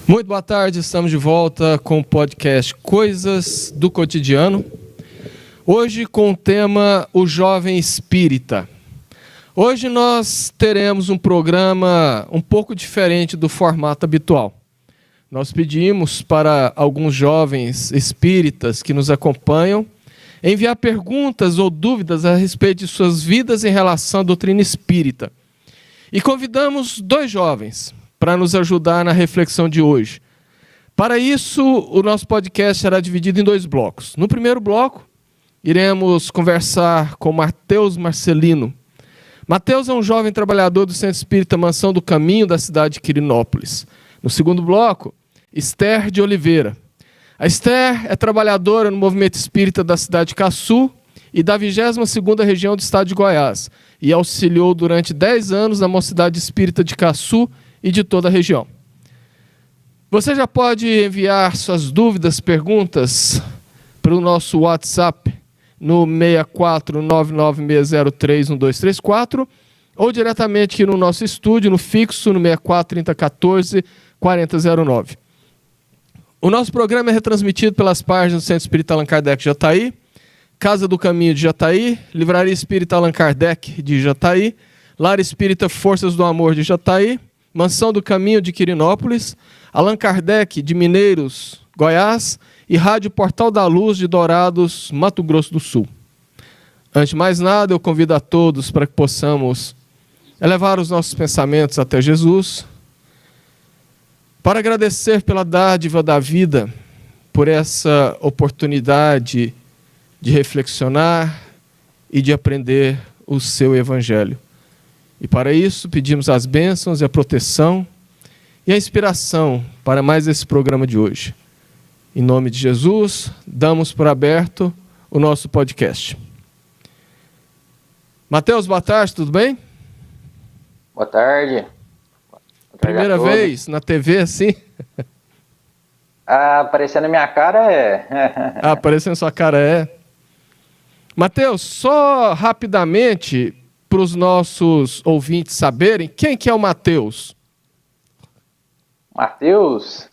Muito boa tarde, estamos de volta com o podcast Coisas do Cotidiano. Hoje com o tema O Jovem Espírita. Hoje nós teremos um programa um pouco diferente do formato habitual. Nós pedimos para alguns jovens espíritas que nos acompanham enviar perguntas ou dúvidas a respeito de suas vidas em relação à doutrina espírita. E convidamos dois jovens para nos ajudar na reflexão de hoje. Para isso, o nosso podcast será dividido em dois blocos. No primeiro bloco, iremos conversar com Matheus Marcelino. Matheus é um jovem trabalhador do Centro Espírita Mansão do Caminho da cidade de Quirinópolis. No segundo bloco, Esther de Oliveira. A Esther é trabalhadora no movimento espírita da cidade de Caçu e da 22ª região do estado de Goiás e auxiliou durante 10 anos na Mocidade Espírita de Caçu e de toda a região. Você já pode enviar suas dúvidas, perguntas para o nosso WhatsApp no 64996031234 ou diretamente aqui no nosso estúdio, no fixo, no 643014-4009. O nosso programa é retransmitido pelas páginas do Centro Espírita Allan Kardec de Jataí, Casa do Caminho de Jataí, Livraria Espírita Allan Kardec de Jataí, Lar Espírita Forças do Amor de Jataí, Mansão do Caminho de Quirinópolis, Allan Kardec de Mineiros, Goiás e Rádio Portal da Luz de Dourados, Mato Grosso do Sul. Antes de mais nada, eu convido a todos para que possamos elevar os nossos pensamentos até Jesus, para agradecer pela dádiva da vida, por essa oportunidade de reflexionar e de aprender o seu Evangelho. E para isso pedimos as bênçãos e a proteção e a inspiração para mais esse programa de hoje. Em nome de Jesus, damos por aberto o nosso podcast. Matheus, boa tarde, tudo bem? Boa tarde. Primeira vez na TV assim? Aparecendo minha cara é. Aparecendo sua cara é. Matheus, só rapidamente para os nossos ouvintes saberem, quem que é o Matheus? Matheus?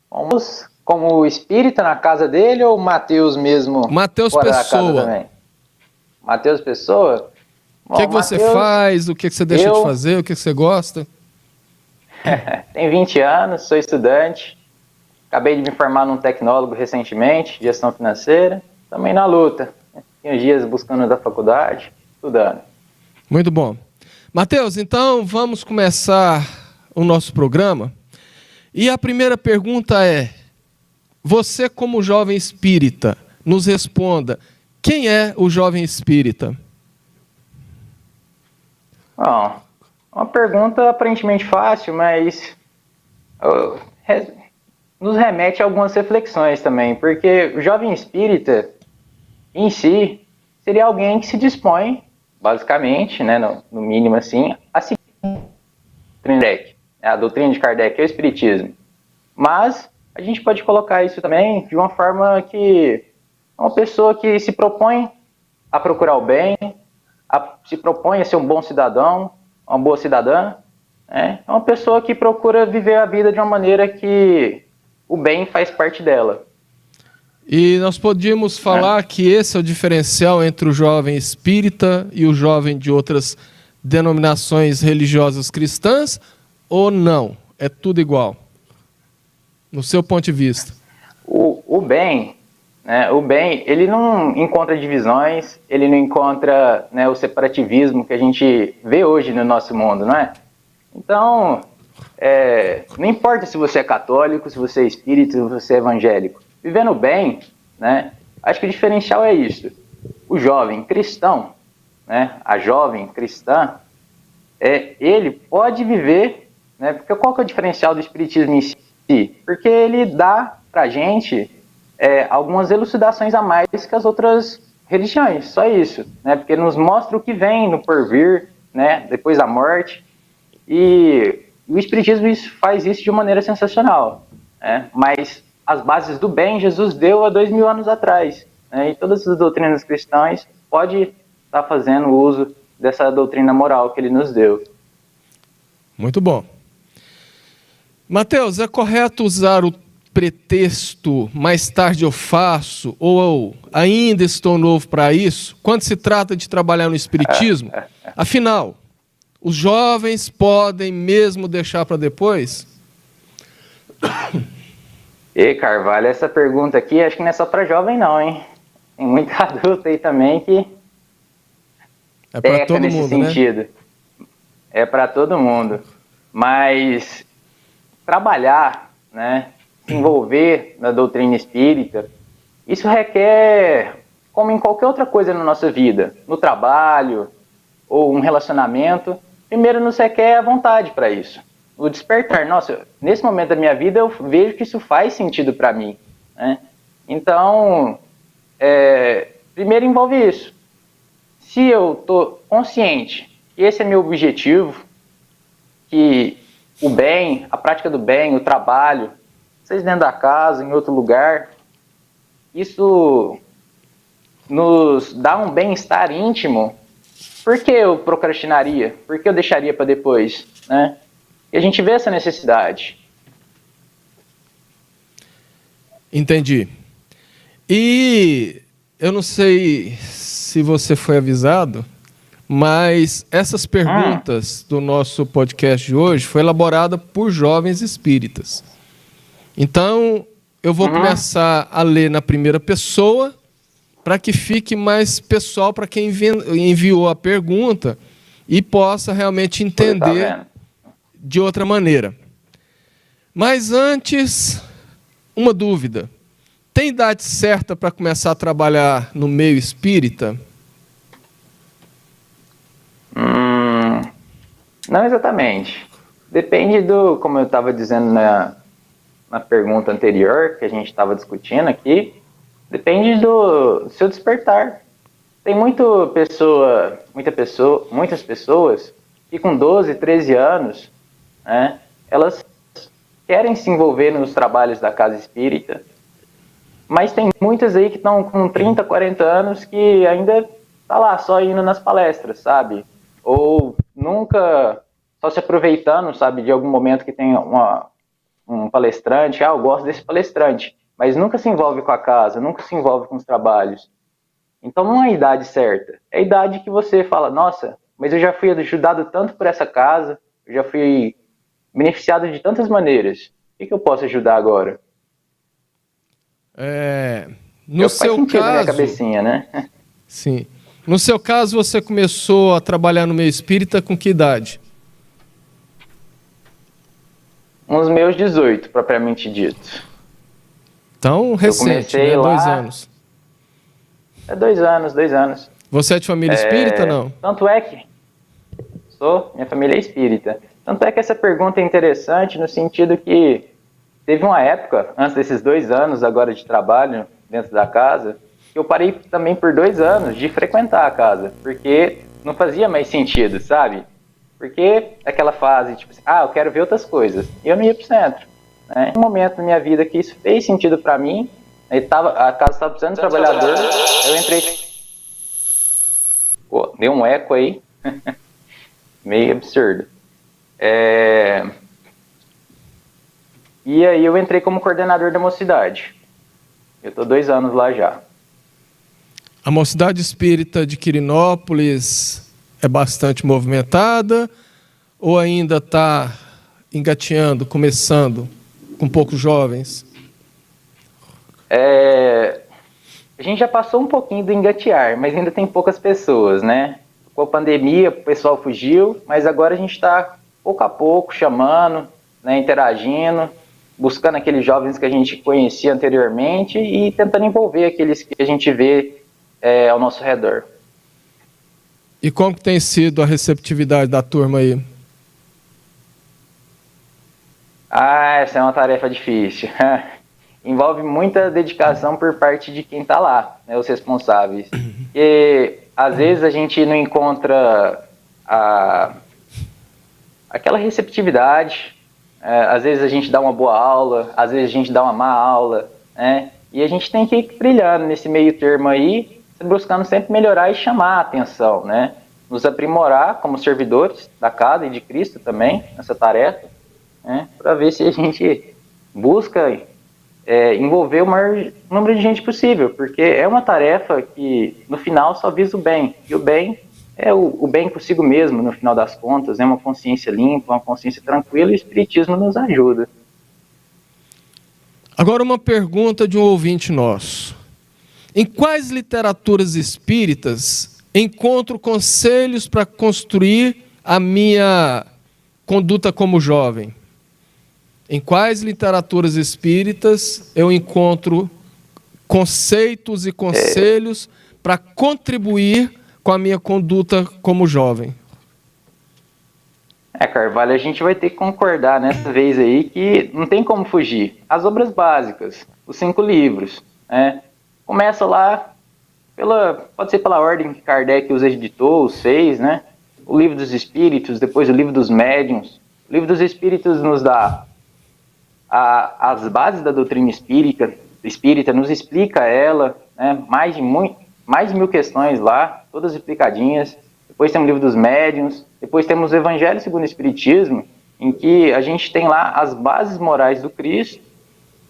Vamos como espírita na casa dele ou Matheus mesmo? Matheus Pessoa. Matheus Pessoa? O que você faz? O que você deixa de fazer? O que você gosta? Tenho 20 anos, sou estudante. Acabei de me formar num tecnólogo recentemente, gestão financeira. Também na luta. Tenho dias buscando da faculdade, estudando. Muito bom. Matheus, então vamos começar o nosso programa. E a primeira pergunta é, você como jovem espírita, nos responda, quem é o jovem espírita? Bom, uma pergunta aparentemente fácil, mas nos remete a algumas reflexões também, porque o jovem espírita, em si, seria alguém que se dispõe, basicamente, né, no mínimo assim, a seguir a doutrina de Kardec é o espiritismo. Mas a gente pode colocar isso também de uma forma que uma pessoa que se propõe a procurar o bem, se propõe a ser um bom cidadão, uma boa cidadã, né? É uma pessoa que procura viver a vida de uma maneira que o bem faz parte dela. E nós podíamos falar que esse é o diferencial entre o jovem espírita e o jovem de outras denominações religiosas cristãs, ou não? É tudo igual? No seu ponto de vista. O bem, né, ele não encontra divisões, ele não encontra, né, o separativismo que a gente vê hoje no nosso mundo, não é? Então, não importa se você é católico, se você é espírita, se você é evangélico. Vivendo bem, né, acho que o diferencial é isso. O jovem cristão, né, a jovem cristã, ele pode viver, né, porque qual que é o diferencial do espiritismo em si? Porque ele dá pra gente algumas elucidações a mais que as outras religiões, só isso, né, porque ele nos mostra o que vem no porvir, né, depois da morte, e o espiritismo faz isso de uma maneira sensacional, né, mas as bases do bem Jesus deu há 2000 anos atrás, né, e todas as doutrinas cristãs podem estar fazendo uso dessa doutrina moral que ele nos deu. Muito bom. Mateus, é correto usar o pretexto mais tarde eu faço ou ainda estou novo para isso, quando se trata de trabalhar no espiritismo? Afinal, os jovens podem mesmo deixar para depois? E Carvalho, essa pergunta aqui acho que não é só para jovem não, hein? Tem muita adulta aí também que É para todo nesse mundo, sentido. Né? É para todo mundo. Mas trabalhar, né, se envolver na doutrina espírita, isso requer, como em qualquer outra coisa na nossa vida, no trabalho ou um relacionamento, primeiro nos requer a vontade para isso. O despertar, nossa, nesse momento da minha vida eu vejo que isso faz sentido para mim, né? Então, primeiro envolve isso. Se eu estou consciente que esse é meu objetivo, que o bem, a prática do bem, o trabalho, seja dentro da casa, em outro lugar, isso nos dá um bem-estar íntimo. Por que eu procrastinaria? Por que eu deixaria para depois? Né? E a gente vê essa necessidade. Entendi. E eu não sei se você foi avisado, mas essas perguntas do nosso podcast de hoje foi elaborada por jovens espíritas. Então, eu vou começar a ler na primeira pessoa para que fique mais pessoal para quem enviou a pergunta e possa realmente entender de outra maneira. Mas antes, uma dúvida. Tem idade certa para começar a trabalhar no meio espírita? Não exatamente. Depende do, como eu estava dizendo na pergunta anterior, que a gente estava discutindo aqui, depende do seu despertar. Tem muitas pessoas que com 12, 13 anos, né, elas querem se envolver nos trabalhos da casa espírita, mas tem muitas aí que estão com 30, 40 anos que ainda tá lá só indo nas palestras, sabe? Ou nunca só se aproveitando, sabe, de algum momento que tem um palestrante, eu gosto desse palestrante, mas nunca se envolve com a casa, nunca se envolve com os trabalhos. Então não é a idade certa, é a idade que você fala, nossa, mas eu já fui ajudado tanto por essa casa, eu já fui beneficiado de tantas maneiras, o que eu posso ajudar agora? No seu faz sentido caso, na minha cabecinha, né? Sim. No seu caso, você começou a trabalhar no meio espírita com que idade? Uns meus 18, propriamente dito. Então, recente, né? Lá... 2 anos. É 2 anos. Você é de família espírita, não? Tanto é que... minha família é espírita. Tanto é que essa pergunta é interessante no sentido que teve uma época, antes desses 2 anos agora de trabalho dentro da casa, que eu parei também por 2 anos de frequentar a casa, porque não fazia mais sentido, sabe? Porque aquela fase, tipo assim, eu quero ver outras coisas, e eu não ia pro centro. Né? Em um momento na minha vida que isso fez sentido para mim, a casa estava precisando de trabalhador, eu entrei... Pô, deu um eco aí, meio absurdo. E aí eu entrei como coordenador da mocidade. Eu tô 2 anos lá já. A mocidade espírita de Quirinópolis é bastante movimentada ou ainda está engateando, começando, com poucos jovens? A gente já passou um pouquinho do engatear, mas ainda tem poucas pessoas, né? Com a pandemia, o pessoal fugiu, mas agora a gente está pouco a pouco chamando, né, interagindo, buscando aqueles jovens que a gente conhecia anteriormente e tentando envolver aqueles que a gente vê ao nosso redor. E como tem sido a receptividade da turma aí? Essa é uma tarefa difícil. Envolve muita dedicação por parte de quem está lá, né, os responsáveis. E às vezes a gente não encontra aquela receptividade, às vezes a gente dá uma boa aula, às vezes a gente dá uma má aula, né? E a gente tem que ir brilhando nesse meio termo aí, buscando sempre melhorar e chamar a atenção, né? Nos aprimorar como servidores da casa e de Cristo também, nessa tarefa, né, para ver se a gente busca envolver o maior número de gente possível, porque é uma tarefa que, no final, só visa o bem. E o bem é o bem consigo mesmo, no final das contas, é uma consciência limpa, uma consciência tranquila, e o Espiritismo nos ajuda. Agora uma pergunta de um ouvinte nosso. Em quais literaturas espíritas encontro conselhos para construir a minha conduta como jovem? Em quais literaturas espíritas eu encontro conceitos e conselhos para contribuir com a minha conduta como jovem? Carvalho, a gente vai ter que concordar nessa vez aí que não tem como fugir. As obras básicas, os 5 livros, né? Começa lá, pode ser pela ordem que Kardec os editou, os 6, né? O Livro dos Espíritos, depois o Livro dos Médiuns. O Livro dos Espíritos nos dá as bases da doutrina espírita, nos explica ela, né? mais de 1000 questões lá, todas explicadinhas. Depois temos o Livro dos Médiuns, depois temos o Evangelho segundo o Espiritismo, em que a gente tem lá as bases morais do Cristo,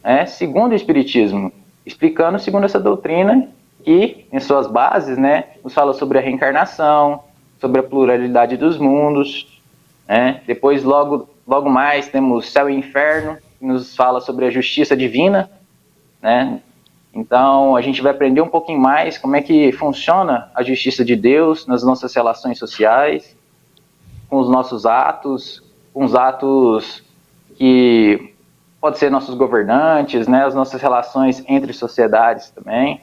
né, segundo o Espiritismo, explicando segundo essa doutrina, que em suas bases, né, nos fala sobre a reencarnação, sobre a pluralidade dos mundos, né. Depois, logo mais, temos Céu e Inferno, que nos fala sobre a justiça divina, né. Então, a gente vai aprender um pouquinho mais como é que funciona a justiça de Deus nas nossas relações sociais, com os nossos atos, com os atos que pode ser nossos governantes, né, as nossas relações entre sociedades também.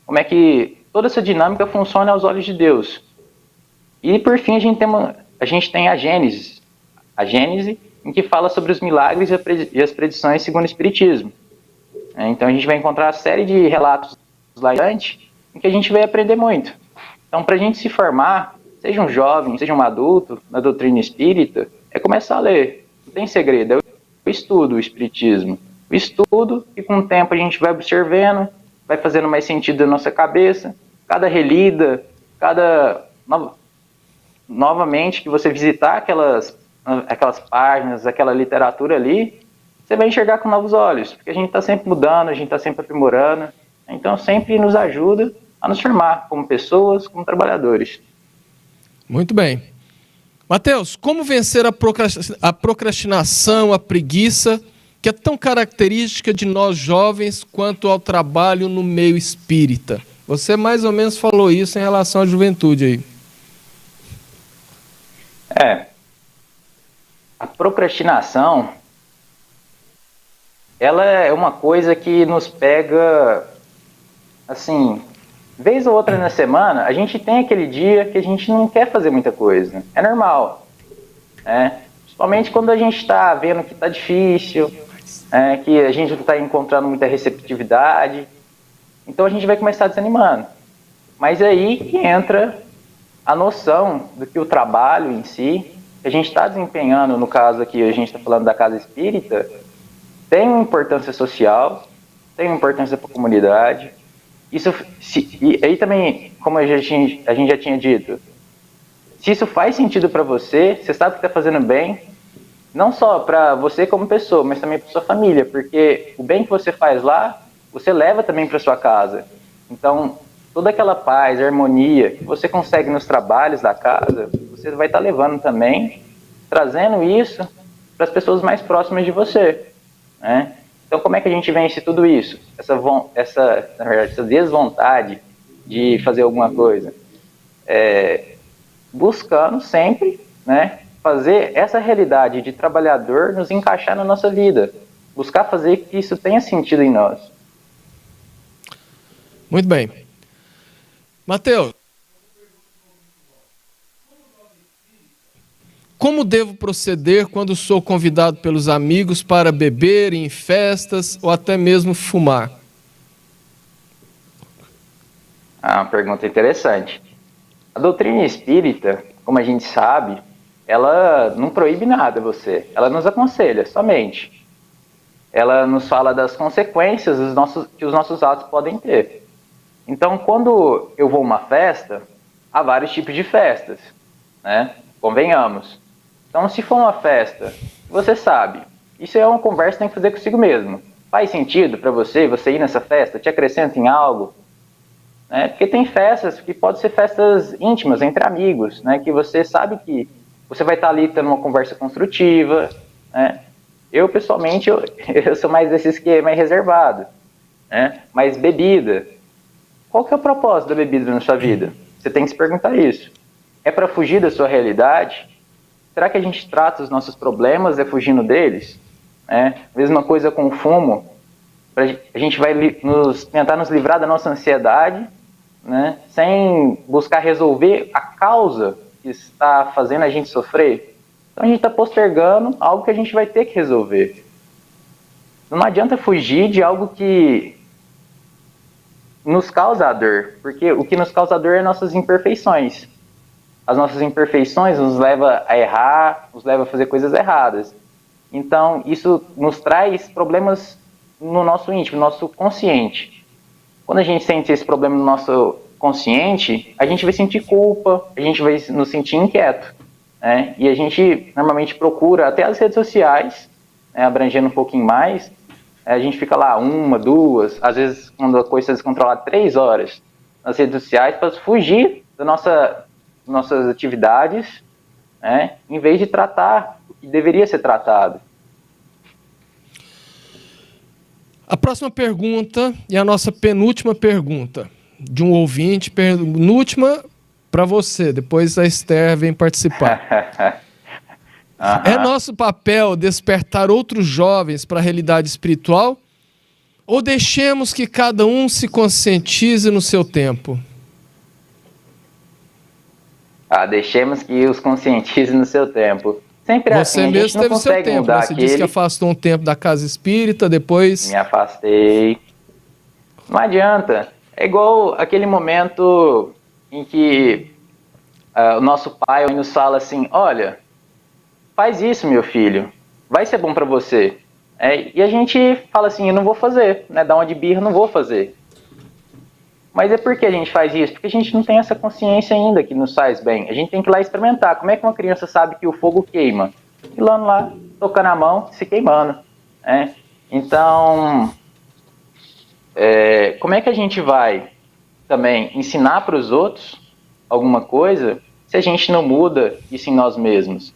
Como é que toda essa dinâmica funciona aos olhos de Deus. E, por fim, a gente tem a Gênese, em que fala sobre os milagres e as predições segundo o Espiritismo. Então a gente vai encontrar uma série de relatos lá adiante em que a gente vai aprender muito. Então, para a gente se formar, seja um jovem, seja um adulto, na doutrina espírita, é começar a ler. Não tem segredo, é o estudo, o Espiritismo. O estudo, e com o tempo a gente vai observando, vai fazendo mais sentido na nossa cabeça. Cada relida, novamente que você visitar aquelas páginas, aquela literatura ali, você vai enxergar com novos olhos, porque a gente está sempre mudando, a gente está sempre aprimorando, então sempre nos ajuda a nos formar como pessoas, como trabalhadores. Muito bem. Mateus, como vencer a procrastinação, a preguiça, que é tão característica de nós jovens quanto ao trabalho no meio espírita? Você mais ou menos falou isso em relação à juventude aí. A procrastinação, ela é uma coisa que nos pega, assim, vez ou outra na semana. A gente tem aquele dia que a gente não quer fazer muita coisa. É normal, né? Principalmente quando a gente está vendo que está difícil, que a gente não está encontrando muita receptividade. Então a gente vai começar desanimando. Mas é aí que entra a noção do que o trabalho em si, que a gente está desempenhando, no caso aqui a gente está falando da casa espírita, tem uma importância social, tem uma importância para a comunidade. E aí também, como a gente já tinha dito, se isso faz sentido para você, você sabe que está fazendo bem, não só para você como pessoa, mas também para sua família, porque o bem que você faz lá, você leva também para sua casa. Então, toda aquela paz, harmonia que você consegue nos trabalhos da casa, você vai estar levando também, trazendo isso para as pessoas mais próximas de você, né? Então, como é que a gente vence tudo isso? Na verdade, essa desvontade de fazer alguma coisa. Buscando sempre, né, fazer essa realidade de trabalhador nos encaixar na nossa vida. Buscar fazer que isso tenha sentido em nós. Muito bem. Mateus, como devo proceder quando sou convidado pelos amigos para beber em festas ou até mesmo fumar? Uma pergunta interessante. A doutrina espírita, como a gente sabe, ela não proíbe nada você. Ela nos aconselha somente. Ela nos fala das consequências que os nossos atos podem ter. Então, quando eu vou a uma festa, há vários tipos de festas, né? Convenhamos. Então, se for uma festa, você sabe Isso é uma conversa que tem que fazer consigo mesmo. Faz sentido para você ir nessa festa? Te acrescenta em algo? Né? Porque tem festas que podem ser festas íntimas, entre amigos, né? Que você sabe que você vai estar ali tendo uma conversa construtiva, né? Eu, pessoalmente, eu sou mais desse esquema mais reservado, né? Mas bebida, qual que é o propósito da bebida na sua vida? Você tem que se perguntar isso. É para fugir da sua realidade? Será que a gente trata os nossos problemas fugindo deles? Mesma coisa com o fumo. A gente vai tentar nos livrar da nossa ansiedade, né? Sem buscar resolver a causa que está fazendo a gente sofrer. Então a gente está postergando algo que a gente vai ter que resolver. Não adianta fugir de algo que nos causa dor, porque o que nos causa dor é nossas imperfeições. As nossas imperfeições nos levam a errar, nos levam a fazer coisas erradas. Então, isso nos traz problemas no nosso íntimo, no nosso consciente. Quando a gente sente esse problema no nosso consciente, a gente vai sentir culpa, a gente vai nos sentir inquieto, né? E a gente normalmente procura, até as redes sociais, né, abrangendo um pouquinho mais, a gente fica lá 1, 2, às vezes quando a coisa está descontrolada, 3 horas nas redes sociais para fugir das nossas atividades, né, em vez de tratar o que deveria ser tratado. A próxima pergunta e a nossa penúltima pergunta de um ouvinte, penúltima para você, depois a Esther vem participar. É nosso papel despertar outros jovens para a realidade espiritual ou deixemos que cada um se conscientize no seu tempo? Deixemos que os conscientize no seu tempo. Sempre é Você assim, mesmo teve seu tempo, né? Você disse que afastou um tempo da casa espírita, depois... Me afastei. Não adianta. É igual aquele momento em que o nosso pai nos fala assim, olha, faz isso, meu filho, vai ser bom para você. E a gente fala assim, eu não vou fazer, né? Dá uma de birra, não vou fazer. Mas é por que a gente faz isso? Porque a gente não tem essa consciência ainda que nos faz bem. A gente tem que ir lá experimentar. Como é que uma criança sabe que o fogo queima? E lá, tocando a mão, se queimando. Então, como é que a gente vai também ensinar para os outros alguma coisa se a gente não muda isso em nós mesmos?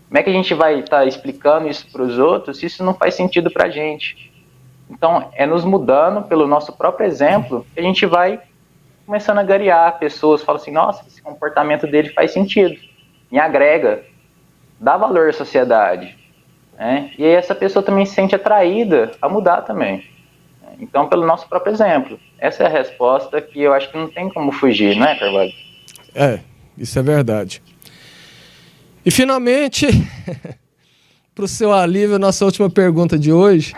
Como é que a gente vai estar explicando isso para os outros se isso não faz sentido para a gente? Então, é nos mudando pelo nosso próprio exemplo que a gente vai começando a garear pessoas. Fala assim, nossa, esse comportamento dele faz sentido, me agrega, dá valor à sociedade. E aí essa pessoa também se sente atraída a mudar também. Então, pelo nosso próprio exemplo. Essa é a resposta que eu acho que não tem como fugir, não é, Carvalho? Isso é verdade. E, finalmente, para o seu alívio, a nossa última pergunta de hoje.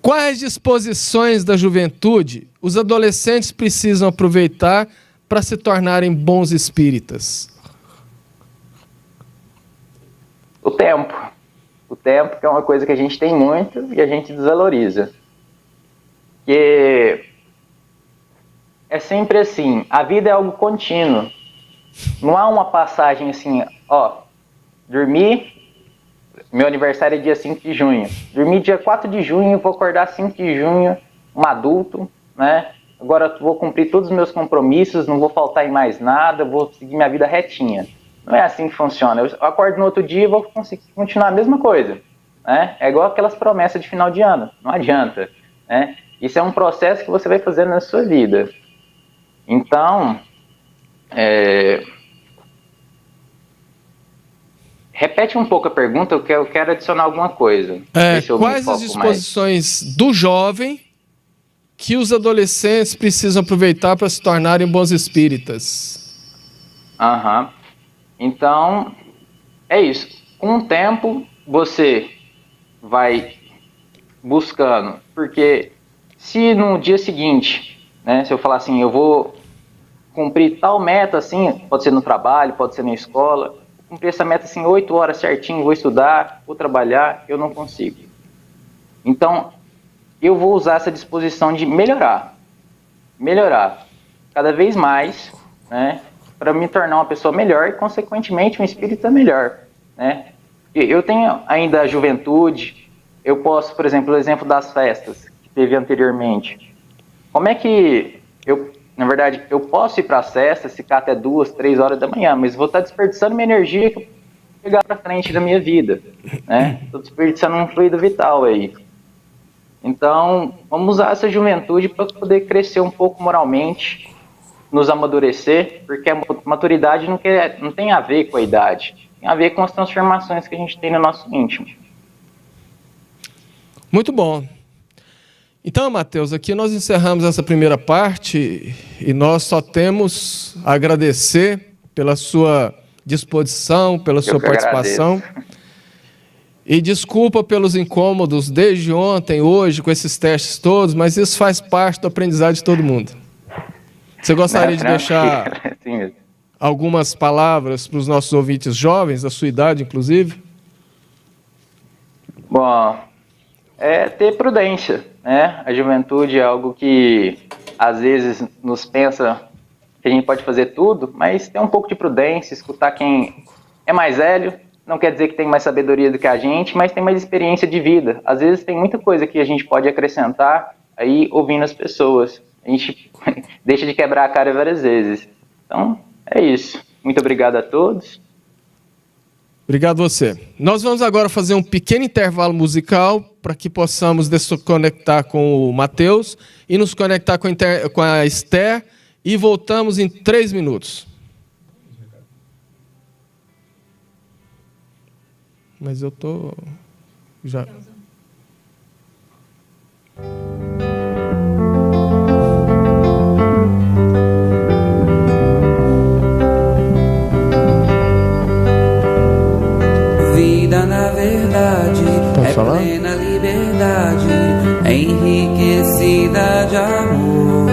Quais disposições da juventude os adolescentes precisam aproveitar para se tornarem bons espíritas? O tempo. O tempo, que é uma coisa que a gente tem muito e a gente desvaloriza. Porque é sempre assim, a vida é algo contínuo. Não há uma passagem assim, dormi, meu aniversário é dia 5 de junho. Dormi dia 4 de junho, vou acordar 5 de junho, um adulto, né? Agora vou cumprir todos os meus compromissos, não vou faltar em mais nada, vou seguir minha vida retinha. Não é assim que funciona. Eu acordo no outro dia e vou conseguir continuar a mesma coisa. Né? É igual aquelas promessas de final de ano. Não adianta. Né? Isso é um processo que você vai fazendo na sua vida. Então, repete um pouco a pergunta, que eu quero adicionar alguma coisa. Quais as disposições do jovem que os adolescentes precisam aproveitar para se tornarem bons espíritas? Então, é isso. Com o tempo, você vai buscando. Porque se no dia seguinte, né, se eu falar assim, eu vou cumprir tal meta, assim, pode ser no trabalho, pode ser na escola, cumprir essa meta assim, 8 horas certinho, vou estudar, vou trabalhar, eu não consigo. Então, eu vou usar essa disposição de melhorar cada vez mais, né, para me tornar uma pessoa melhor e, consequentemente, um espírita melhor, né? eu tenho ainda a juventude, eu posso, por exemplo, o exemplo das festas que teve anteriormente. Como é que na verdade, eu posso ir para as festas, ficar até 2, 3 horas da manhã, mas vou estar desperdiçando minha energia que eu vou pegar para frente da minha vida, né? Estou desperdiçando um fluido vital aí. Então, vamos usar essa juventude para poder crescer um pouco moralmente, nos amadurecer, porque a maturidade não tem a ver com a idade, tem a ver com as transformações que a gente tem no nosso íntimo. Muito bom. Então, Mateus, aqui nós encerramos essa primeira parte e nós só temos a agradecer pela sua disposição, pela sua participação. Agradeço. E desculpa pelos incômodos desde ontem, hoje, com esses testes todos, mas isso faz parte do aprendizado de todo mundo. Você gostaria de deixar algumas palavras para os nossos ouvintes jovens, da sua idade, inclusive? Bom, ter prudência, né? A juventude é algo que, às vezes, nos pensa que a gente pode fazer tudo, mas ter um pouco de prudência, escutar quem é mais velho, não quer dizer que tem mais sabedoria do que a gente, mas tem mais experiência de vida. Às vezes tem muita coisa que a gente pode acrescentar aí ouvindo as pessoas. A gente deixa de quebrar a cara várias vezes. Então, é isso. Muito obrigado a todos. Obrigado a você. Nós vamos agora fazer um pequeno intervalo musical para que possamos desconectar com o Mateus e nos conectar com a Esther e voltamos em 3 minutos. Mas eu tô já. Vida na verdade Pode falar? Plena liberdade, enriquecida de amor.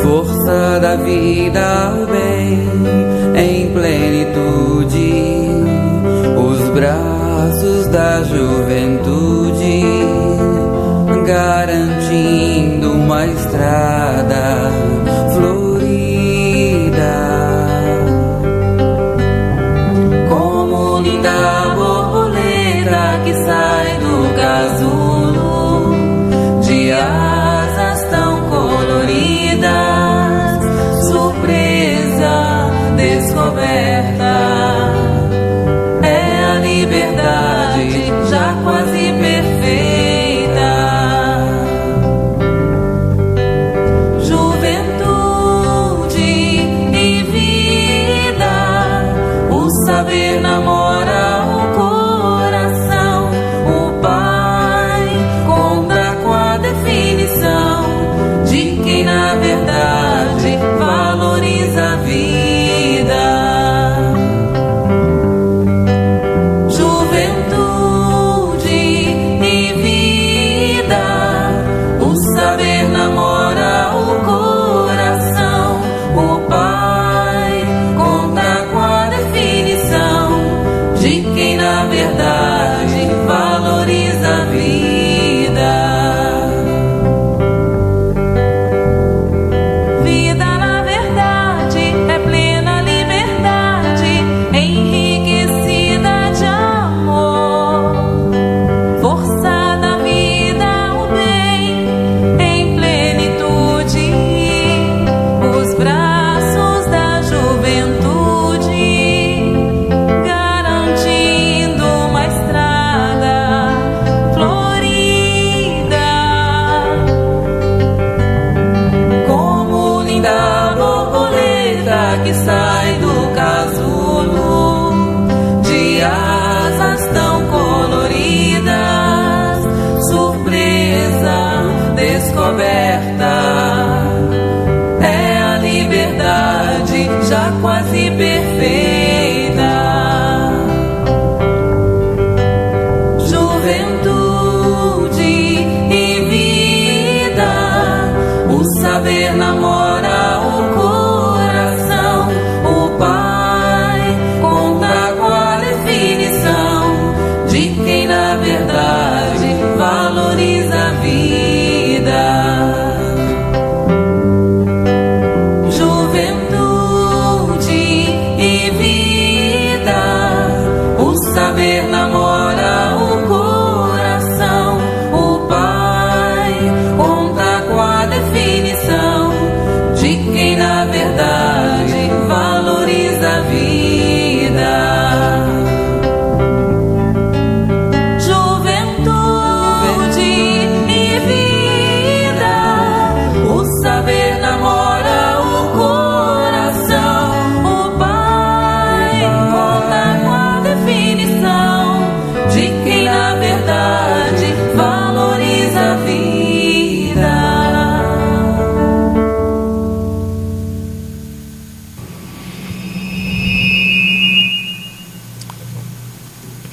Força da vida ao bem em plenitude. Os braços da juventude garantindo uma estrada florida. Como linda borboleta que sai do casulo, de asas tão coloridas, surpresa, descoberta. Liberdade já quase perfeita. Juventude e vida, o saber namora o coração. O Pai conta com a definição de quem na verdade valoriza a vida.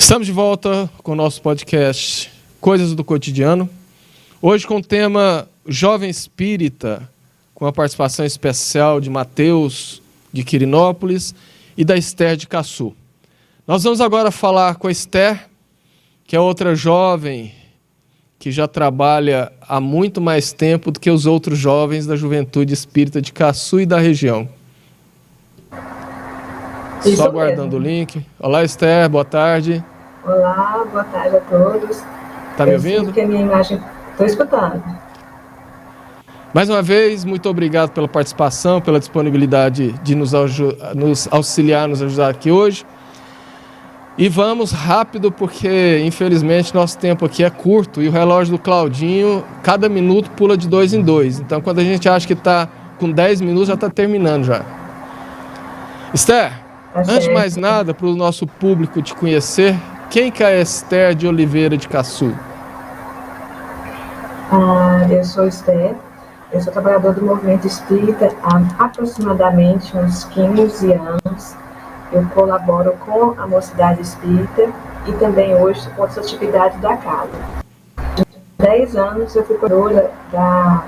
Estamos de volta com o nosso podcast Coisas do Cotidiano. Hoje com o tema Jovem Espírita, com a participação especial de Mateus de Quirinópolis e da Esther de Caçu. Nós vamos agora falar com a Esther, que é outra jovem que já trabalha há muito mais tempo do que os outros jovens da Juventude Espírita de Caçu e da região. Isso Só mesmo. aguardando o link. Olá, Esther, boa tarde. Olá, boa tarde a todos. Está me Eu ouvindo? sinto que a minha imagem... Estou escutando. Mais uma vez, muito obrigado pela participação, pela disponibilidade de nos auxiliar, nos ajudar aqui hoje. E vamos rápido, porque infelizmente nosso tempo aqui é curto e o relógio do Claudinho, cada minuto pula de 2 em 2. Então, quando a gente acha que está com 10 minutos, já está terminando já. Esther, Tá antes de certo. mais nada, para o nosso público te conhecer, quem que é a Esther de Oliveira de Caçu? Eu sou Esther, eu sou trabalhadora do movimento espírita há aproximadamente uns 15 anos. Eu colaboro com a Mocidade Espírita e também hoje com outras atividades da casa. Há 10 anos eu fui coordenadora da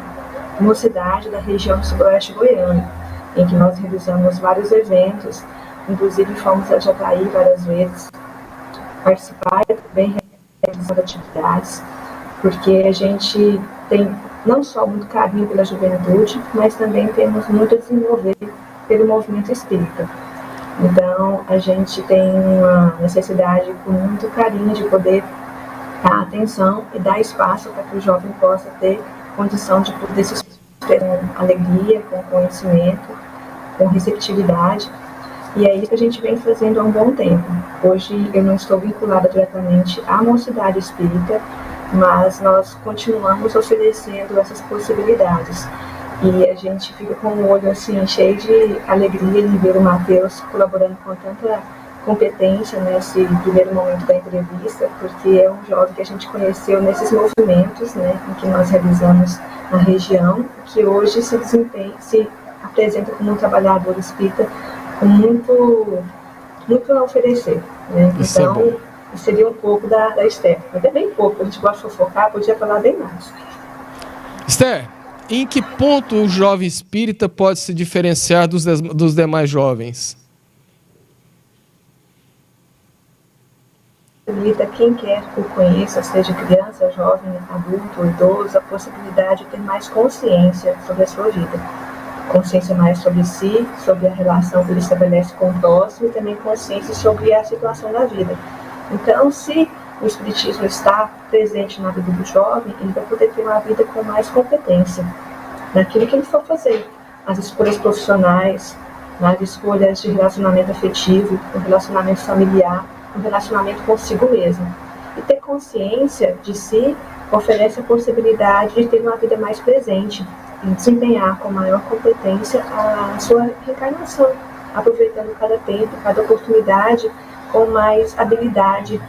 Mocidade da região do Sudoeste Goiano, em que nós realizamos vários eventos, inclusive fomos a Jataí várias vezes, participar e também realizando atividades, porque a gente tem não só muito carinho pela juventude, mas também temos muito a desenvolver pelo movimento espírita. Então, a gente tem uma necessidade com muito carinho de poder dar atenção e dar espaço para que o jovem possa ter condição de poder se expressar com alegria, com conhecimento, com receptividade. E é isso que a gente vem fazendo há um bom tempo. Hoje eu não estou vinculada diretamente à Mocidade Espírita, mas nós continuamos oferecendo essas possibilidades. E a gente fica com o olho assim, cheio de alegria em ver o Mateus colaborando com tanta competência nesse primeiro momento da entrevista, porque é um jovem que a gente conheceu nesses movimentos, né, em que nós realizamos na região, que hoje se apresenta como um trabalhador espírita com muito a oferecer. Né? Isso é Então, bom. seria um pouco da Esther, até bem pouco, a gente gosta de fofocar, podia falar bem mais. Esther, em que ponto o jovem espírita pode se diferenciar dos demais jovens? Possibilita quem quer que o conheça, seja criança, jovem, adulto, idoso, a possibilidade de ter mais consciência sobre a sua vida. Consciência mais sobre si, sobre a relação que ele estabelece com o próximo e também consciência sobre a situação da vida. Então, se o Espiritismo está presente na vida do jovem, ele vai poder ter uma vida com mais competência naquilo que ele for fazer. As escolhas profissionais, nas escolhas de relacionamento afetivo, no relacionamento familiar, no relacionamento consigo mesmo. E ter consciência de si oferece a possibilidade de ter uma vida mais presente e desempenhar com maior competência a sua reencarnação, aproveitando cada tempo, cada oportunidade com mais habilidade,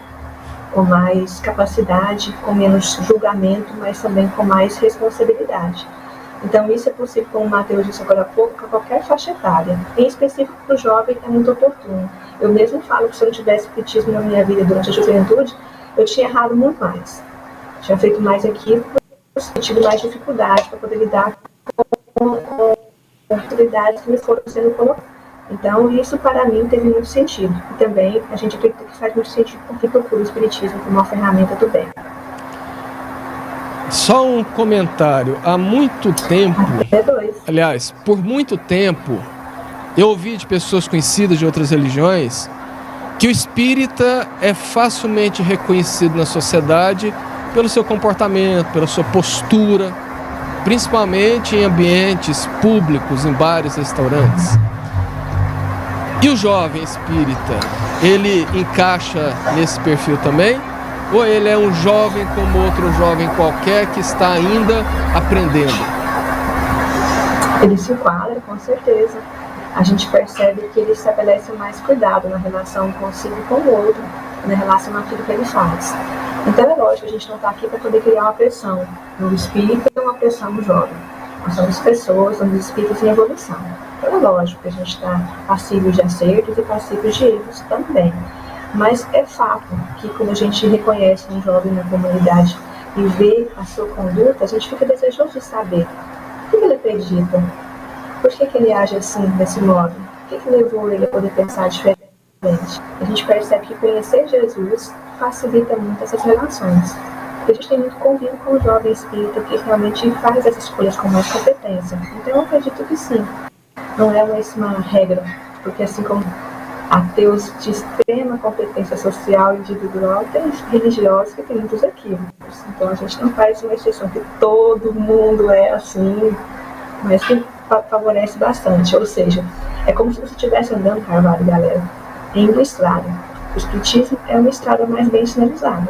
com mais capacidade, com menos julgamento, mas também com mais responsabilidade. Então, isso é possível, como o Mateus disse agora há pouco, para qualquer faixa etária. Em específico, para o jovem, é muito oportuno. Eu mesmo falo que se eu não tivesse espiritismo na minha vida durante a juventude, eu tinha errado muito mais. Tinha feito mais equívocos, tido mais dificuldade para poder lidar com as oportunidades que me foram sendo colocadas. Então, isso para mim teve muito sentido. E também a gente acredita que faz muito sentido porque procura o espiritismo como uma ferramenta do bem. Só um comentário. Há muito tempo, Até 2. aliás, por muito tempo, eu ouvi de pessoas conhecidas de outras religiões que o espírita é facilmente reconhecido na sociedade pelo seu comportamento, pela sua postura, principalmente em ambientes públicos, em bares, restaurantes. E o jovem espírita, ele encaixa nesse perfil também? Ou ele é um jovem como outro jovem qualquer que está ainda aprendendo? Ele se enquadra, com certeza. A gente percebe que ele estabelece mais cuidado na relação consigo e com o outro, na relação àquilo que ele faz. Então é lógico, a gente não está aqui para poder criar uma pressão no espírito e uma pressão no jovem. Nós somos pessoas, somos espíritos em evolução. Então é lógico que a gente está passível de acertos e passível de erros também. Mas é fato que quando a gente reconhece um jovem na comunidade e vê a sua conduta, a gente fica desejoso de saber o que ele acredita, por que ele age assim, desse modo, o que levou ele a poder pensar diferente. A gente percebe que conhecer Jesus facilita muito essas relações. A gente tem muito convívio com o jovem espírita que realmente faz essas escolhas com mais competência. Então eu acredito que sim, não é uma regra, porque assim como ateus de extrema competência social e individual, tem religiosos que têm muitos equívocos. Então a gente não faz uma exceção que todo mundo é assim, mas que favorece bastante. Ou seja, é como se você estivesse andando, Carvalho, galera, em uma estrada. O espiritismo é uma estrada mais bem sinalizada.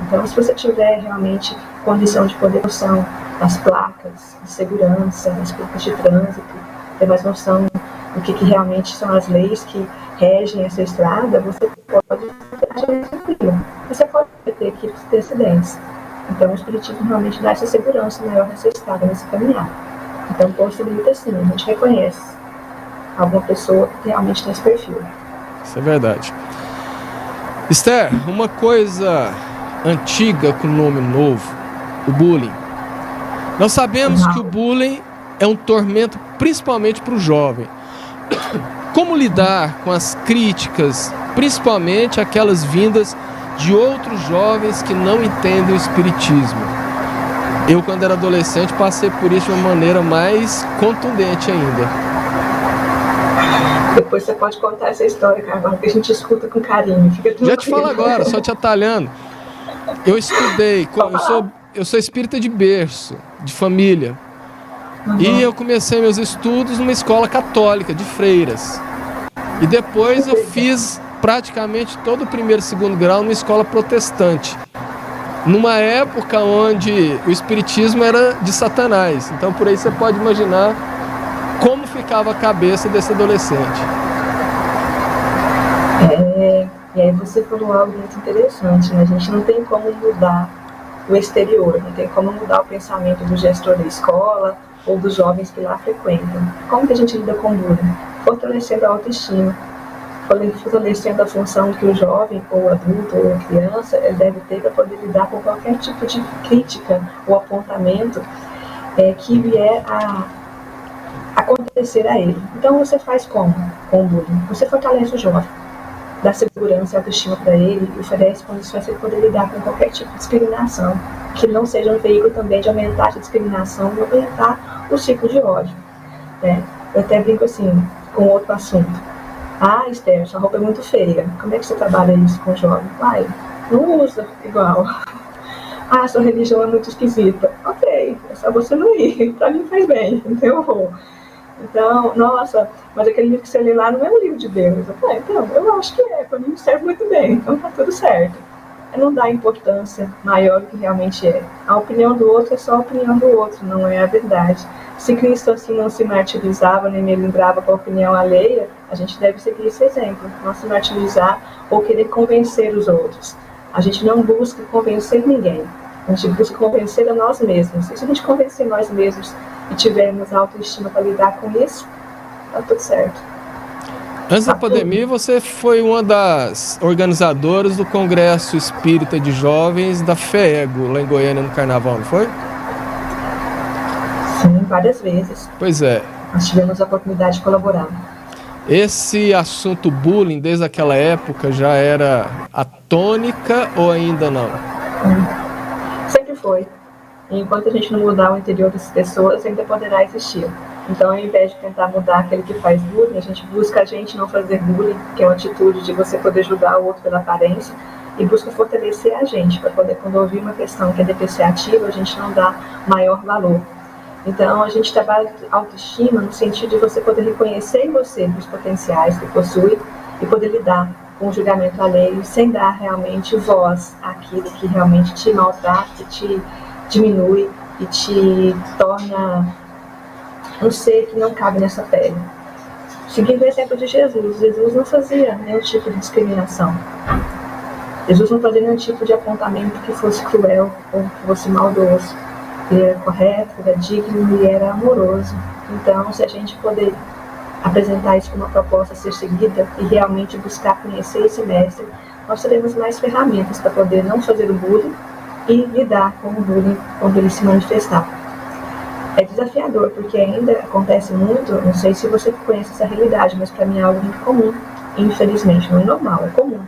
Então, se você tiver realmente condição de poder noção das placas de segurança, das placas de trânsito, ter mais noção do que realmente são as leis que regem essa estrada, você pode agir tranquilo. Você pode ter equipes de acidentes. Então, o espiritismo realmente dá essa segurança maior nessa estrada, nesse caminhar. Então, possibilita sim, a gente reconhece alguma pessoa que realmente tem esse perfil. Isso é verdade. Esther, uma coisa antiga com nome novo, o bullying. Nós sabemos que o bullying é um tormento principalmente para o jovem. Como lidar com as críticas, principalmente aquelas vindas de outros jovens que não entendem o espiritismo? Eu, quando era adolescente, passei por isso de uma maneira mais contundente ainda. Depois você pode contar essa história, Carvalho, que a gente escuta com carinho. Já te falo agora, só te atalhando. Eu estudei, eu sou espírita de berço, de família. E eu comecei meus estudos numa escola católica, de freiras. E depois eu fiz praticamente todo o primeiro e segundo grau numa escola protestante. Numa época onde o espiritismo era de Satanás. Então por aí você pode imaginar como ficava a cabeça desse adolescente. E aí você falou algo muito interessante, né? A gente não tem como mudar o exterior, não tem como mudar o pensamento do gestor da escola ou dos jovens que lá frequentam. Como que a gente lida com o bullying? Fortalecendo a autoestima, fortalecendo a função que o jovem, ou adulto, ou a criança, deve ter para poder lidar com qualquer tipo de crítica ou apontamento que vier a acontecer a ele. Então você faz como com o bullying? Você fortalece o jovem, dá segurança e autoestima para ele e oferece condições para ele poder lidar com qualquer tipo de discriminação, que não seja um veículo também de aumentar a discriminação e aumentar o ciclo de ódio. Né? Eu até brinco assim, com outro assunto. Ah, Esther, sua roupa é muito feia. Como é que você trabalha isso com o jovem? Pai, não usa igual. Ah, sua religião é muito esquisita. Ok, é só você não ir. Pra mim faz bem, entendeu? Então, nossa, mas aquele livro que você lê lá não é um livro de Deus. Eu falei, então, eu acho que pra mim serve muito bem, então tá tudo certo. É não dar importância maior do que realmente é. A opinião do outro é só a opinião do outro, não é a verdade. Se Cristo assim não se martirizava nem melindrava com a opinião alheia, a gente deve seguir esse exemplo, não se martirizar ou querer convencer os outros. A gente não busca convencer ninguém, a gente busca convencer a nós mesmos. E se a gente convencer nós mesmos e tivermos autoestima para lidar com isso, tá tudo certo. Antes da pandemia, você foi uma das organizadoras do Congresso Espírita de Jovens da FEEGO, lá em Goiânia, no Carnaval, não foi? Sim, várias vezes. Pois é. Nós tivemos a oportunidade de colaborar. Esse assunto bullying, desde aquela época, já era a tônica ou ainda não? Sempre foi. E enquanto a gente não mudar o interior das pessoas, ainda poderá existir. Então, ao invés de tentar mudar aquele que faz bullying, a gente busca a gente não fazer bullying, que é uma atitude de você poder julgar o outro pela aparência, e busca fortalecer a gente, para poder, quando ouvir uma questão que é depreciativa, a gente não dá maior valor. Então, a gente trabalha autoestima no sentido de você poder reconhecer em você os potenciais que possui e poder lidar com o julgamento alheio sem dar realmente voz àquilo que realmente te maltrata, que te diminui e te torna um ser que não cabe nessa pele. Seguindo o exemplo de Jesus, Jesus não fazia nenhum tipo de discriminação. Jesus não fazia nenhum tipo de apontamento que fosse cruel ou que fosse maldoso. Ele era correto, era digno e era amoroso. Então, se a gente poder apresentar isso como uma proposta a ser seguida e realmente buscar conhecer esse mestre, nós teremos mais ferramentas para poder não fazer o bullying e lidar com o bullying quando ele se manifestar. É desafiador, porque ainda acontece muito, não sei se você conhece essa realidade, mas para mim é algo muito comum, infelizmente, não é normal, é comum.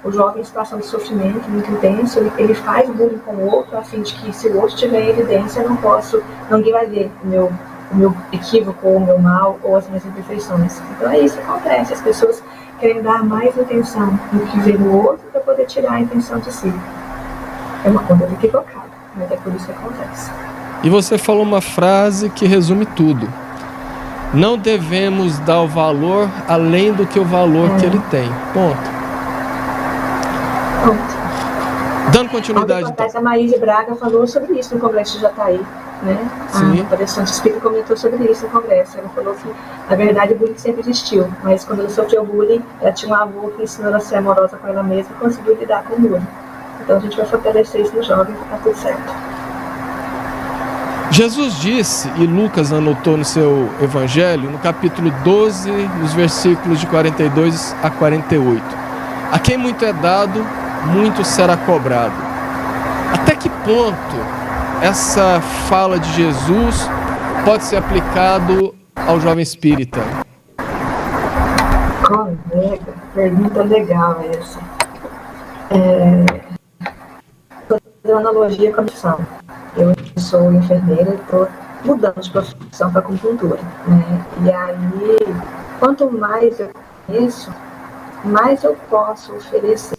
O jovem em situação de sofrimento muito intenso, ele faz bullying com o outro, a fim de que se o outro tiver em evidência, ninguém vai ver o meu equívoco, ou o meu mal, ou as minhas imperfeições. Então é isso que acontece, as pessoas querem dar mais atenção no que vê no outro para poder tirar a atenção de si. É uma conduta equivocada, mas é por isso que acontece. E você falou uma frase que resume tudo. Não devemos dar o valor além do que o valor que ele tem. Ponto. Dando continuidade, então. A Maíse Braga falou sobre isso no Congresso de Jataí, né? Sim. A palestrante espírita comentou sobre isso no Congresso. Ela falou que, na verdade, o bullying sempre existiu, mas quando ela sofreu bullying, ela tinha um avô que ensinou ela a ser amorosa com ela mesma e conseguiu lidar com o bullying. Então a gente vai fortalecer isso no jovem para tá tudo certo. Jesus disse, e Lucas anotou no seu evangelho, no capítulo 12, nos versículos de 42 a 48. A quem muito é dado, muito será cobrado. Até que ponto essa fala de Jesus pode ser aplicado ao jovem espírita? Colega, pergunta legal essa. Vou fazer uma analogia com a missão. Eu sou enfermeira e estou mudando de profissão para acupuntura, né? E aí, quanto mais eu conheço, mais eu posso oferecer,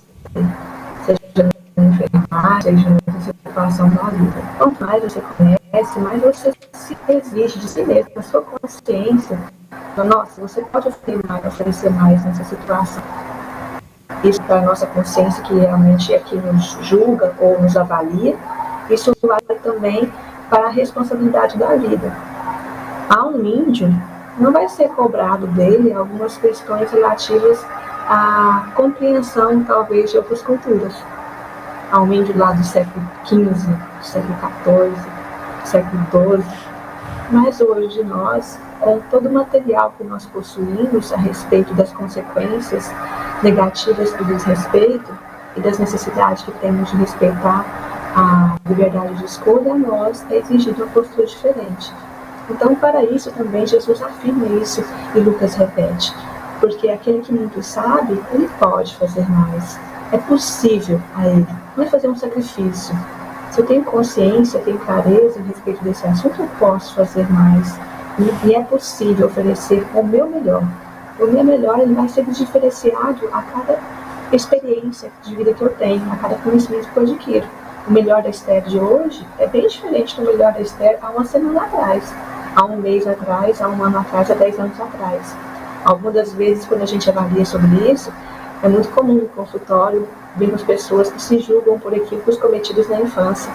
seja na enfermagem, seja na situação da vida. Quanto mais você conhece, mais você se exige de si mesmo, a sua consciência. Nossa, você pode oferecer mais nessa situação. Isso para a nossa consciência, que realmente é que nos julga ou nos avalia. Isso vale também para a responsabilidade da vida. A um índio, não vai ser cobrado dele algumas questões relativas à compreensão, talvez, de outras culturas. A um índio lá do século XV, do século XIV, do século XII. Mas hoje nós, com todo o material que nós possuímos a respeito das consequências negativas do desrespeito e das necessidades que temos de respeitar a liberdade de escolha, a nós é exigido uma postura diferente. Então, para isso também Jesus afirma isso e Lucas repete, porque aquele que muito sabe, ele pode fazer mais. É possível a ele, não é fazer um sacrifício. Se eu tenho consciência, tenho clareza a respeito desse assunto, eu posso fazer mais. E é possível oferecer o meu melhor. O meu melhor, ele vai ser diferenciado a cada experiência de vida que eu tenho, a cada conhecimento que eu adquiro. O melhor da Esther de hoje é bem diferente do melhor da Esther há uma semana atrás, há um mês atrás, há um ano atrás, há 10 anos atrás. Algumas das vezes, quando a gente avalia sobre isso, é muito comum no consultório vermos pessoas que se julgam por equívocos cometidos na infância.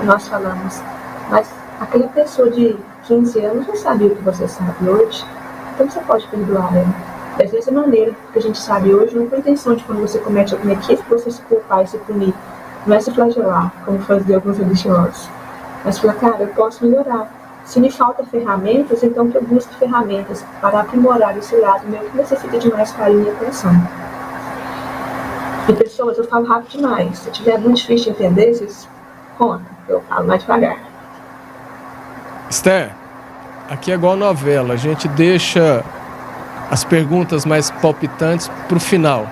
E nós falamos, mas aquela pessoa de 15 anos não sabia o que você sabe hoje, então você pode perdoar ela. Da mesma maneira que a gente sabe hoje, não foi a intenção de quando você comete algum equívoco, você se culpar e se punir. Não é se flagelar, como faziam alguns religiosos. Mas falar, cara, eu posso melhorar. Se me faltam ferramentas, então que eu busque ferramentas para aprimorar esse lado meu que necessita de mais carinho e atenção. E pessoas, eu falo rápido demais. Se tiver muito difícil de entender, vocês contam, eu falo mais devagar. Esther, aqui é igual novela, a gente deixa as perguntas mais palpitantes para o final.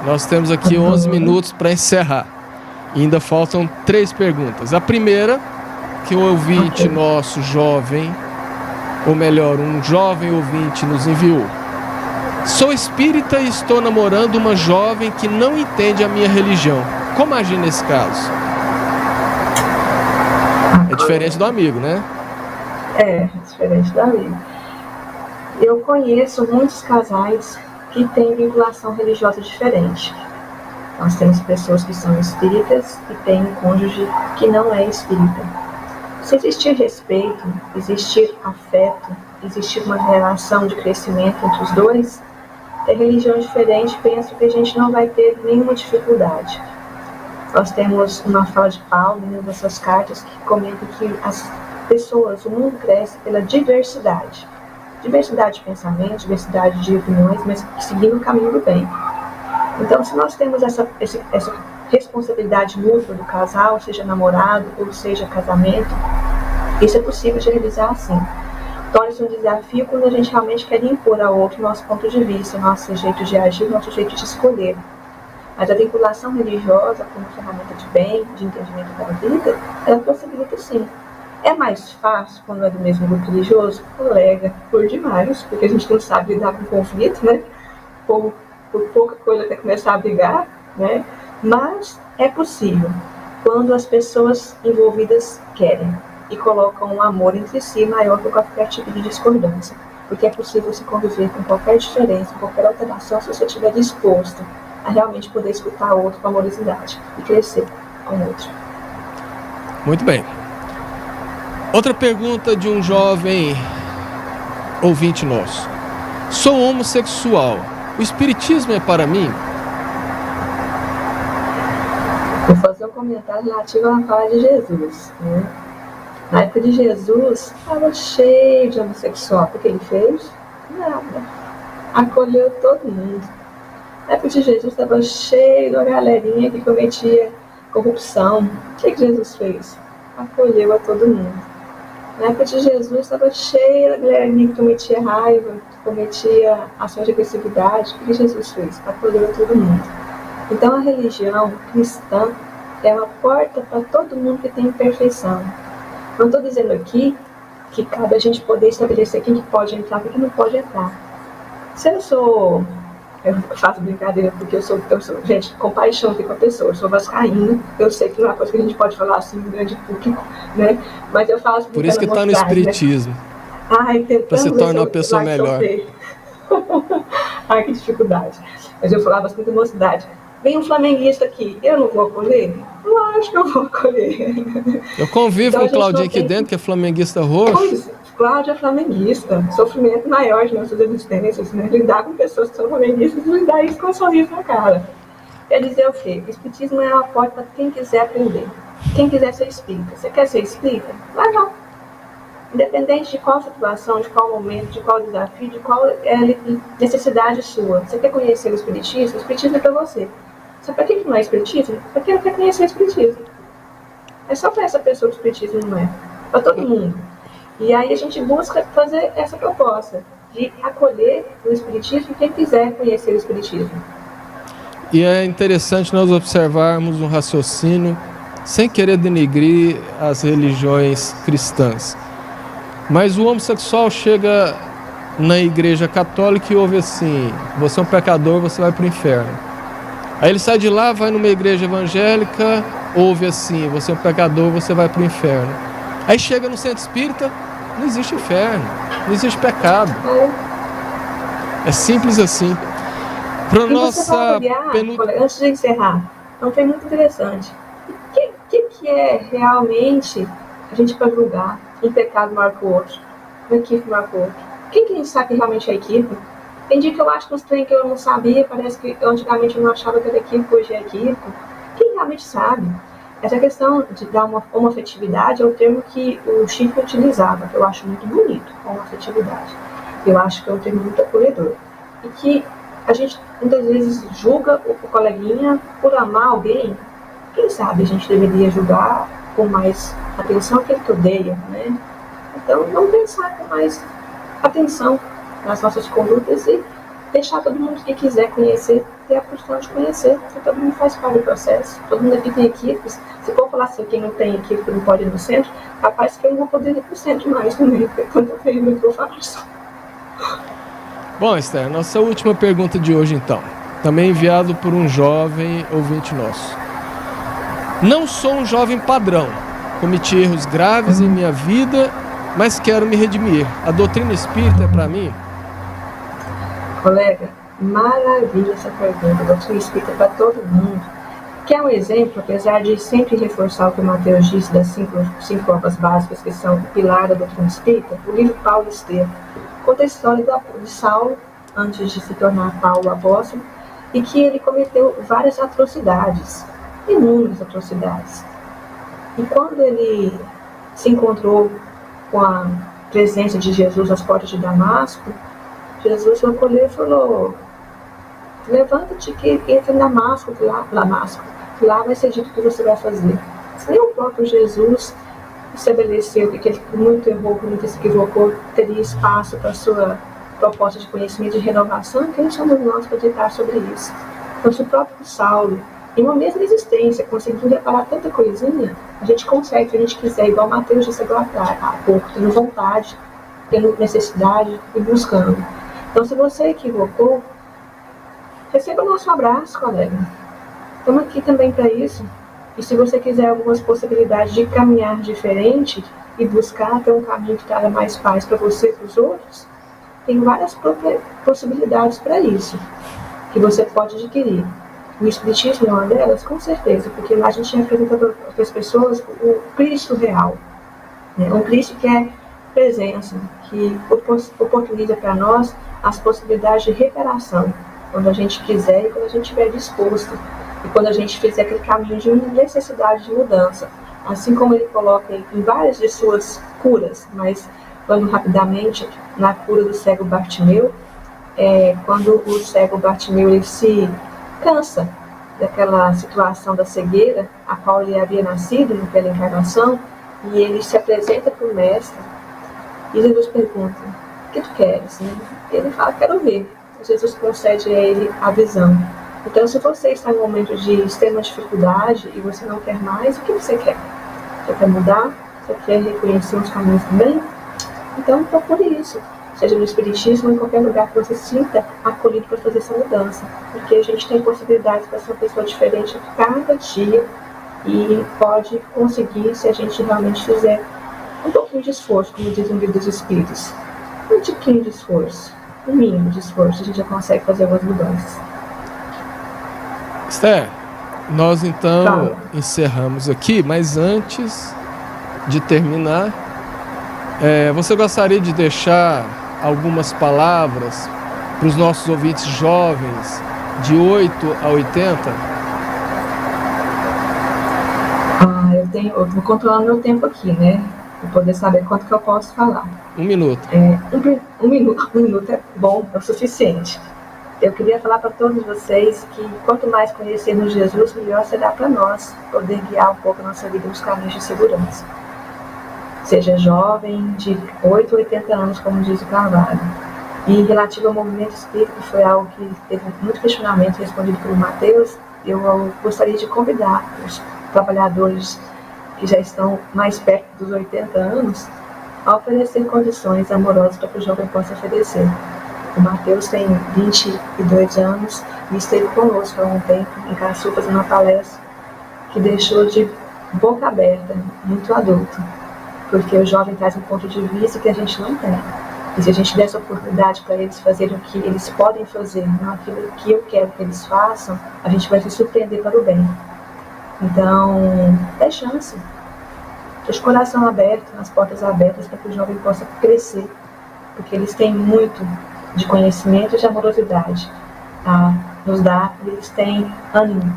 Nós temos aqui 11 minutos para encerrar. E ainda faltam 3 perguntas. A primeira, que o ouvinte nosso jovem, ou melhor, um jovem ouvinte nos enviou. Sou espírita e estou namorando uma jovem que não entende a minha religião. Como agir nesse caso? É diferente do amigo, né? É diferente do amigo. Eu conheço muitos casais que têm vinculação religiosa diferente. Nós temos pessoas que são espíritas e têm um cônjuge que não é espírita. Se existir respeito, existir afeto, existir uma relação de crescimento entre os dois, ter religião diferente, penso que a gente não vai ter nenhuma dificuldade. Nós temos uma fala de Paulo, em uma dessas cartas, que comenta que as pessoas, o mundo cresce pela diversidade. Diversidade de pensamento, diversidade de opiniões, mas seguindo o caminho do bem. Então, se nós temos essa responsabilidade mútua do casal, seja namorado ou seja casamento, isso é possível de realizar sim. Torna-se um desafio quando a gente realmente quer impor ao outro o nosso ponto de vista, o nosso jeito de agir, o nosso jeito de escolher. Mas a vinculação religiosa como ferramenta de bem, de entendimento da vida, ela possibilita sim. É mais fácil quando é do mesmo grupo religioso? Colega, por demais, porque a gente não sabe lidar com conflito, né? Por pouca coisa até começar a brigar, né? Mas é possível quando as pessoas envolvidas querem e colocam um amor entre si maior que qualquer tipo de discordância, porque é possível se conviver com qualquer diferença, qualquer alteração, se você estiver disposto a realmente poder escutar o outro com amorosidade e crescer com o outro. Muito bem. Outra pergunta de um jovem ouvinte nosso. Sou homossexual. O espiritismo é para mim? Vou fazer um comentário relativo à fala de Jesus, né? Na época de Jesus, estava cheio de homossexual. O que ele fez? Nada. Acolheu todo mundo. Na época de Jesus, estava cheio de uma galerinha que cometia corrupção. O que Jesus fez? Acolheu a todo mundo. Na época de Jesus, estava cheio de galerinha que cometia raiva, que cometia ações de agressividade. O que Jesus fez? Acolheu a todo mundo. Então, a religião cristã é uma porta para todo mundo que tem imperfeição. Não estou dizendo aqui que cabe a gente poder estabelecer quem que pode entrar e quem não pode entrar. Se eu faço brincadeira porque eu sou gente, compaixão aqui com a pessoa, eu sou vascaína, eu sei que não é uma coisa que a gente pode falar assim no grande público, né? Mas eu faço por isso que está no espiritismo, né? Para se tornar uma pessoa melhor. Ai, que dificuldade. Mas eu falava assim com mocidade. Vem um flamenguista aqui, eu não vou acolher? Lógico que eu vou acolher. Eu convivo com o Claudinho aqui dentro, que é flamenguista roxo. Pois, Cláudia é flamenguista. Sofrimento maior de nossas existências, né? Lidar com pessoas que são flamenguistas e lidar isso com um sorriso na cara. Quer dizer o quê? O espiritismo é uma porta para quem quiser aprender. Quem quiser ser espírita. Você quer ser espírita? Vai lá. Independente de qual situação, de qual momento, de qual desafio, de qual necessidade sua. Você quer conhecer o espiritismo? O espiritismo é para você. Sabe para que não é espiritismo? Para quem não quer conhecer o espiritismo. É só para essa pessoa que o espiritismo não é. Para todo mundo. E aí a gente busca fazer essa proposta de acolher o espiritismo quem quiser conhecer o espiritismo. E é interessante nós observarmos um raciocínio sem querer denegrir as religiões cristãs. Mas o homossexual chega na igreja católica e ouve assim: você é um pecador, você vai para o inferno. Aí ele sai de lá, vai numa igreja evangélica, ouve assim: você é um pecador, você vai para o inferno. Aí chega no centro espírita, não existe inferno, não existe pecado. É simples assim. Para nossa antes de encerrar, é um tema muito interessante. O que é realmente a gente para julgar um pecado maior que o outro, um equívoco maior que o outro? Quem que a gente sabe que realmente é equívoco? Tem dia que eu acho que uns trem que eu não sabia, parece que antigamente eu não achava que era equívoco, hoje é equívoco. Quem realmente sabe? Essa questão de dar uma homoafetividade é o termo que o Chico utilizava, que eu acho muito bonito, homoafetividade. Eu acho que é um termo muito acolhedor. E que a gente muitas vezes julga o coleguinha por amar alguém. Quem sabe a gente deveria julgar com mais atenção aquele que odeia, né? Então, vamos pensar com mais atenção nas nossas condutas e deixar todo mundo que quiser conhecer, ter a questão de conhecer. Porque todo mundo faz parte do processo, todo mundo aqui tem equipes. Se for falar assim, quem não tem equipe não pode ir no centro, capaz que eu não vou poder ir para o centro mais também, porque quando eu tenho muito eu faço. Bom, Esther, nossa última pergunta de hoje então, também enviado por um jovem ouvinte nosso. Não sou um jovem padrão, cometi erros graves em minha vida, mas quero me redimir. A doutrina espírita é para mim? Colega, maravilha essa pergunta. A doutrina espírita é para todo mundo. Que é um exemplo, apesar de sempre reforçar o que o Mateus disse das cinco obras básicas que são o pilar da doutrina espírita, o livro Paulo e Estevão conta a história de Saulo, antes de se tornar Paulo apóstolo, e que ele cometeu várias atrocidades, inúmeras atrocidades. E quando ele se encontrou com a presença de Jesus às portas de Damasco, Jesus o acolheu e falou: Levanta-te que entra em Damasco, que lá vai ser dito o que você vai fazer. Se nem o próprio Jesus estabeleceu que ele muito errou, que muito se equivocou, teria espaço para a sua proposta de conhecimento e de renovação, quem somos nós para ditar sobre isso? Então, se o próprio Saulo, em uma mesma existência, conseguiu reparar tanta coisinha, a gente consegue, se a gente quiser, igual Mateus disse agora há pouco, tendo vontade, tendo necessidade e buscando. Então, se você equivocou, receba o nosso abraço, colega. Estamos aqui também para isso. E se você quiser algumas possibilidades de caminhar diferente e buscar ter um caminho que traga mais paz para você e para os outros, tem várias possibilidades para isso, que você pode adquirir. O Espiritismo é uma delas, com certeza, porque lá a gente apresenta para as pessoas o Cristo real, né? Um Cristo que é presença, que oportuniza para nós as possibilidades de reparação, quando a gente quiser e quando a gente estiver disposto, e quando a gente fizer aquele caminho de necessidade de mudança. Assim como ele coloca em várias de suas curas, mas falando rapidamente na cura do cego Bartimeu, quando o cego Bartimeu ele se cansa daquela situação da cegueira, a qual ele havia nascido naquela encarnação, e ele se apresenta para o mestre, e Jesus pergunta: o que tu queres? E ele fala: quero ver. E Jesus concede a ele a visão. Então, se você está em um momento de extrema dificuldade e você não quer mais, o que você quer? Você quer mudar? Você quer reconhecer os caminhos do bem? Então, procure isso. Seja no Espiritismo ou em qualquer lugar que você se sinta acolhido para fazer essa mudança. Porque a gente tem possibilidades para ser uma pessoa diferente a cada dia e pode conseguir se a gente realmente fizer um pouquinho de esforço, como diz o Livro dos Espíritos. Um tiquinho de esforço, um mínimo de esforço, a gente já consegue fazer algumas mudanças. Esther, nós então encerramos aqui, mas antes de terminar, você gostaria de deixar algumas palavras para os nossos ouvintes jovens de 8 a 80? Eu vou controlando meu tempo aqui, né? Para poder saber quanto que eu posso falar. 1 minuto. Um minuto é bom, é o suficiente. Eu queria falar para todos vocês que quanto mais conhecermos Jesus, melhor será para nós poder guiar um pouco a nossa vida nos caminhos de segurança. Seja jovem, de 8 ou 80 anos, como diz o Carvalho. E relativo ao movimento espírita, que foi algo que teve muito questionamento respondido pelo Mateus, eu gostaria de convidar os trabalhadores que já estão mais perto dos 80 anos a oferecer condições amorosas para que o jovem possa oferecer. O Mateus tem 22 anos e esteve conosco há um tempo em Caçu fazendo uma palestra que deixou de boca aberta, muito adulto, porque o jovem traz um ponto de vista que a gente não tem. E se a gente der essa oportunidade para eles fazerem o que eles podem fazer, não aquilo que eu quero que eles façam, a gente vai se surpreender para o bem. Então, dê chance. Deixe o coração aberto, as portas abertas para que o jovem possa crescer, porque eles têm muito de conhecimento e de amorosidade a nos dar, e eles têm ânimo,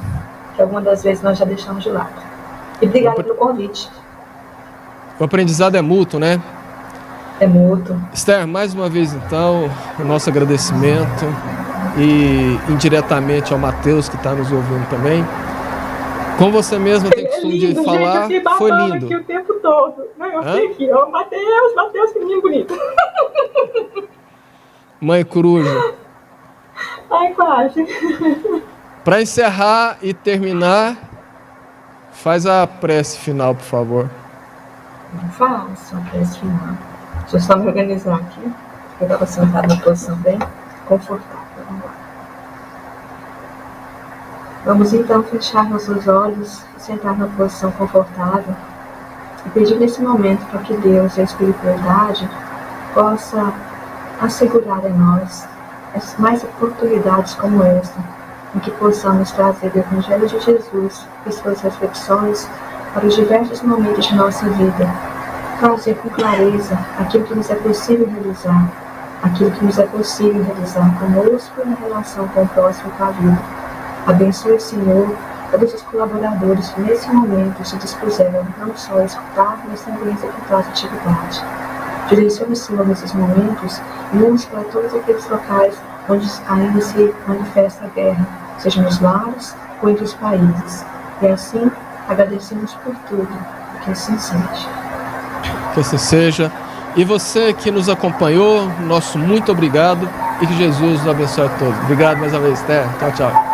que algumas das vezes nós já deixamos de lado. E obrigado pelo convite. O aprendizado é mútuo, né? É mútuo. Esther, mais uma vez então, o nosso agradecimento e indiretamente ao Mateus que está nos ouvindo também. Como você mesmo tem costume de falar, gente, foi lindo. Aqui o tempo todo. Eu sei aqui, ó, Mateus, que menino bonito. Mãe Coruja. Ai, quase. Para encerrar e terminar, faz a prece final, por favor. Não faço a prece final. Deixa eu só me organizar aqui. Eu estava sentada na posição bem confortável. Vamos lá. Vamos então fechar nossos olhos, sentar na posição confortável e pedir nesse momento para que Deus e a espiritualidade possa assegurar a nós mais oportunidades como esta, em que possamos trazer o Evangelho de Jesus e suas reflexões para os diversos momentos de nossa vida, trazer com clareza aquilo que nos é possível realizar conosco e na relação com o próximo e com a vida. Abençoe, Senhor, todos os colaboradores que nesse momento se dispuseram não só a escutar, mas também a executar a atividade. Direcione, Senhor, nesses momentos, e uns para todos aqueles locais onde ainda se manifesta a guerra, seja nos lares ou entre os países. E assim, agradecemos por tudo, e que assim seja. Que assim seja. E você que nos acompanhou, nosso muito obrigado e que Jesus nos abençoe a todos. Obrigado mais uma vez, Esther. Tchau, tchau.